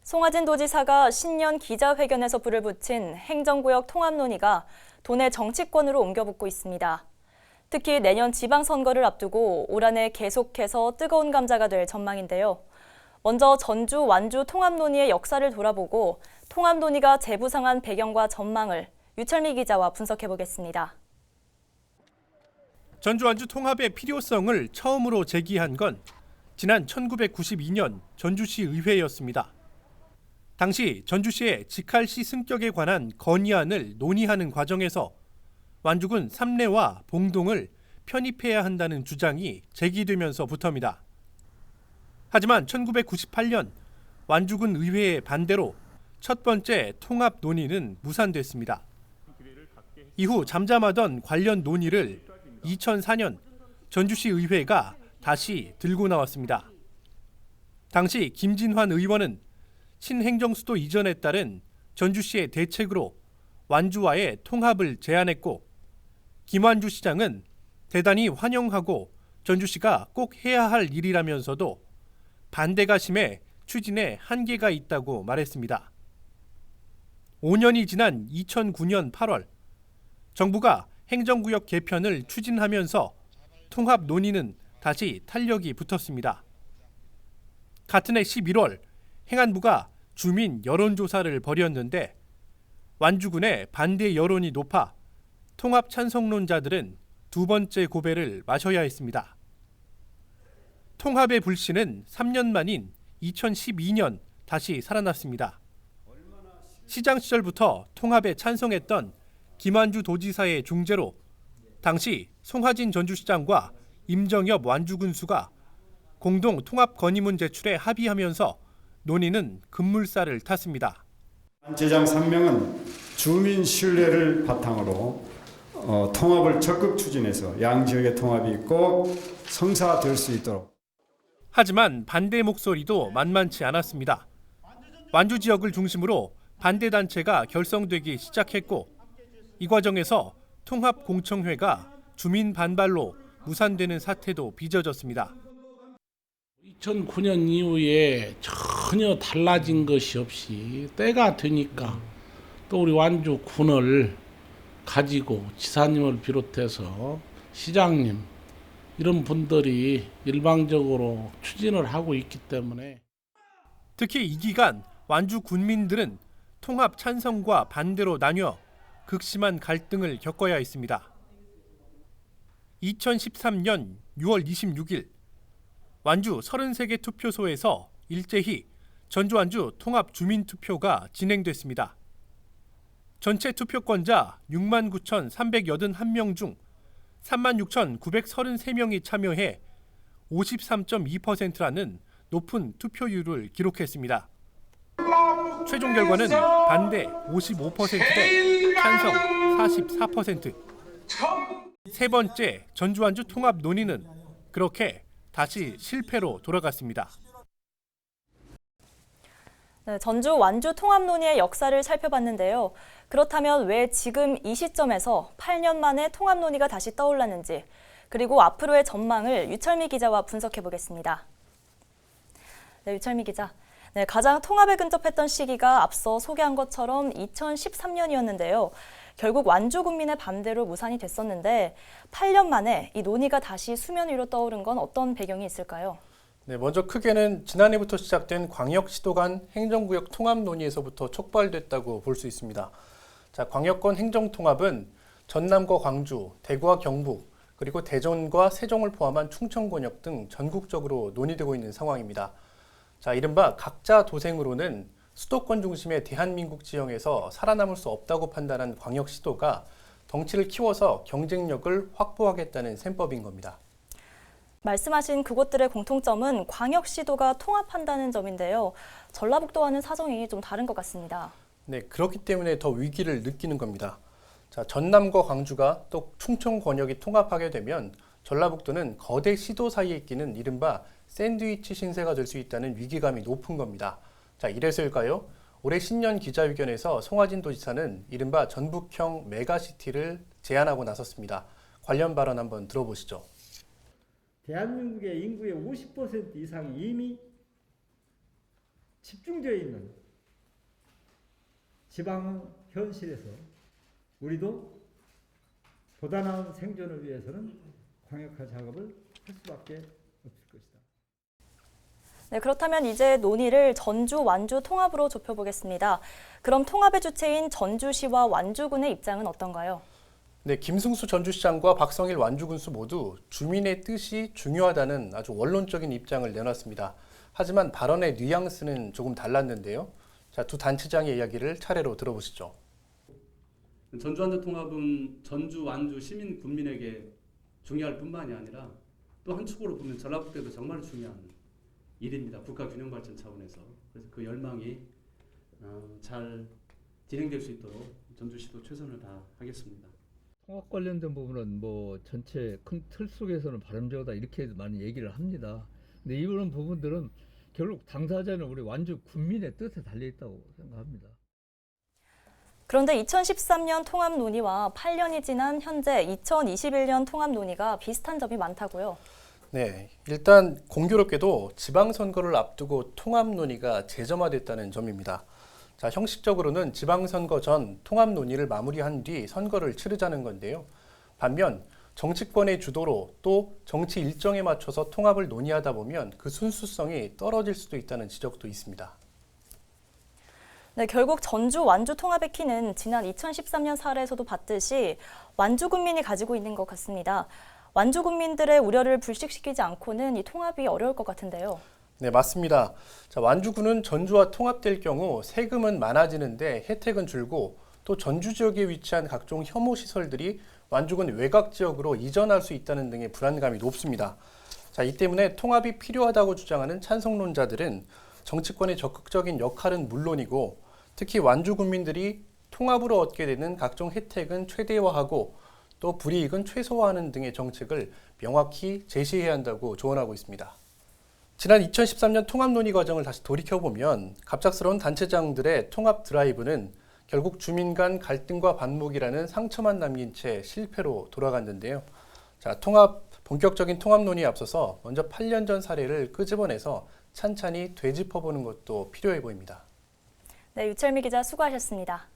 송하진 도지사가 신년 기자회견에서 불을 붙인 행정구역 통합 논의가 도내 정치권으로 옮겨붙고 있습니다. 특히 내년 지방선거를 앞두고 올 한해 계속해서 뜨거운 감자가 될 전망인데요. 먼저 전주, 완주 통합 논의의 역사를 돌아보고 통합 논의가 재부상한 배경과 전망을 유철미 기자와 분석해보겠습니다. 전주, 완주 통합의 필요성을 처음으로 제기한 건 지난 1992년 전주시 의회였습니다. 당시 전주시의 직할시 승격에 관한 건의안을 논의하는 과정에서 완주군 삼내와 봉동을 편입해야 한다는 주장이 제기되면서부터입니다. 하지만 1998년 완주군 의회의 반대로 첫 번째 통합 논의는 무산됐습니다. 이후 잠잠하던 관련 논의를 2004년 전주시 의회가 다시 들고 나왔습니다. 당시 김진환 의원은 신행정수도 이전에 따른 전주시의 대책으로 완주와의 통합을 제안했고, 김완주 시장은 대단히 환영하고 전주시가 꼭 해야 할 일이라면서도 반대가 심해 추진에 한계가 있다고 말했습니다. 5년이 지난 2009년 8월 정부가 행정구역 개편을 추진하면서 통합 논의는 다시 탄력이 붙었습니다. 같은 해 11월 행안부가 주민 여론조사를 벌였는데 완주군의 반대 여론이 높아 통합 찬성론자들은 두 번째 고배를 마셔야 했습니다. 통합의 불씨는 3년 만인 2012년 다시 살아났습니다. 시장 시절부터 통합에 찬성했던 김완주 도지사의 중재로 당시 송하진 전주시장과 임정엽 완주군수가 공동 통합 건의문 제출에 합의하면서 논의는 급물살을 탔습니다. 제장 3명은 주민 신뢰를 바탕으로 통합을 적극 추진해서 양 지역의 통합이 꼭 성사될 수 있도록. 하지만 반대 목소리도 만만치 않았습니다. 완주 지역을 중심으로 반대 단체가 결성되기 시작했고, 이 과정에서 통합 공청회가 주민 반발로 무산되는 사태도 빚어졌습니다. 2009년 이후에 전혀 달라진 것이 없이 때가 되니까 또 우리 완주 군을 가지고 지사님을 비롯해서 시장님 이런 분들이 일방적으로 추진을 하고 있기 때문에, 특히 이 기간 완주 군민들은 통합 찬성과 반대로 나뉘어 극심한 갈등을 겪어야 했습니다. 2013년 6월 26일 완주 33개 투표소에서 일제히 전주 완주 통합 주민투표가 진행됐습니다. 전체 투표권자 69,381명 중 36,933명이 참여해 53.2%라는 높은 투표율을 기록했습니다. 최종 결과는 반대 55%대 찬성 44%. 세 번째 전주 완주 통합 논의는 그렇게 다시 실패로 돌아갔습니다. 네, 전주 완주 통합 논의의 역사를 살펴봤는데요. 그렇다면 왜 지금 이 시점에서 8년 만에 통합 논의가 다시 떠올랐는지, 그리고 앞으로의 전망을 유철미 기자와 분석해보겠습니다. 네, 유철미 기자. 네, 가장 통합에 근접했던 시기가 앞서 소개한 것처럼 2013년이었는데요. 결국 완주 군민의 반대로 무산이 됐었는데 8년 만에 이 논의가 다시 수면 위로 떠오른 건 어떤 배경이 있을까요? 네, 먼저 크게는 지난해부터 시작된 광역시도 간 행정구역 통합 논의에서부터 촉발됐다고 볼 수 있습니다. 자, 광역권 행정통합은 전남과 광주, 대구와 경북, 그리고 대전과 세종을 포함한 충청권역 등 전국적으로 논의되고 있는 상황입니다. 자, 이른바 각자 도생으로는 수도권 중심의 대한민국 지형에서 살아남을 수 없다고 판단한 광역시도가 덩치를 키워서 경쟁력을 확보하겠다는 셈법인 겁니다. 말씀하신 그곳들의 공통점은 광역시도가 통합한다는 점인데요. 전라북도와는 사정이 좀 다른 것 같습니다. 네, 그렇기 때문에 더 위기를 느끼는 겁니다. 자, 전남과 광주가 또 충청 권역이 통합하게 되면 전라북도는 거대 시도 사이에 끼는 이른바 샌드위치 신세가 될 수 있다는 위기감이 높은 겁니다. 자, 이래서일까요? 올해 신년 기자회견에서 송하진 도지사는 이른바 전북형 메가시티를 제안하고 나섰습니다. 관련 발언 한번 들어보시죠. 대한민국의 인구의 50% 이상이 이미 집중되어 있는 지방 현실에서 우리도 보다 나은 생존을 위해서는 광역화 작업을 할 수밖에 없을 것이다. 네, 그렇다면 이제 논의를 전주, 완주 통합으로 좁혀보겠습니다. 그럼 통합의 주체인 전주시와 완주군의 입장은 어떤가요? 네, 김승수 전주시장과 박성일 완주군수 모두 주민의 뜻이 중요하다는 아주 원론적인 입장을 내놨습니다. 하지만 발언의 뉘앙스는 조금 달랐는데요. 자, 두 단체장의 이야기를 차례로 들어보시죠. 전주 완주 통합은 전주 완주 시민 군민에게 중요할 뿐만이 아니라 또 한 축으로 보면 전라북도에도 정말 중요한 일입니다. 국가 균형 발전 차원에서. 그래서 그 열망이 잘 진행될 수 있도록 전주시도 최선을 다하겠습니다. 통합 관련된 부분은 뭐 전체 큰 틀 속에서는 바람직하다 이렇게 많이 얘기를 합니다. 근데 이런 부분들은 결국 당사자는 우리 완주 군민의 뜻에 달려 있다고 생각합니다. 그런데 2013년 통합 논의와 8년이 지난 현재 2021년 통합 논의가 비슷한 점이 많다고요. 네, 일단 공교롭게도 지방선거를 앞두고 통합 논의가 재점화됐다는 점입니다. 자, 형식적으로는 지방선거 전 통합 논의를 마무리한 뒤 선거를 치르자는 건데요. 반면 정치권의 주도로 또 정치 일정에 맞춰서 통합을 논의하다 보면 그 순수성이 떨어질 수도 있다는 지적도 있습니다. 네, 결국 전주, 완주 통합의 키는 지난 2013년 사례에서도 봤듯이 완주 군민이 가지고 있는 것 같습니다. 완주 군민들의 우려를 불식시키지 않고는 이 통합이 어려울 것 같은데요. 네, 맞습니다. 자, 완주군은 전주와 통합될 경우 세금은 많아지는데 혜택은 줄고 또 전주 지역에 위치한 각종 혐오 시설들이 완주군 외곽 지역으로 이전할 수 있다는 등의 불안감이 높습니다. 자, 이 때문에 통합이 필요하다고 주장하는 찬성론자들은 정치권의 적극적인 역할은 물론이고 특히 완주 군민들이 통합으로 얻게 되는 각종 혜택은 최대화하고 또 불이익은 최소화하는 등의 정책을 명확히 제시해야 한다고 조언하고 있습니다. 지난 2013년 통합 논의 과정을 다시 돌이켜보면 갑작스러운 단체장들의 통합 드라이브는 결국 주민 간 갈등과 반목이라는 상처만 남긴 채 실패로 돌아갔는데요. 자, 본격적인 통합 논의에 앞서서 먼저 8년 전 사례를 끄집어내서 찬찬히 되짚어보는 것도 필요해 보입니다. 네, 유철미 기자 수고하셨습니다.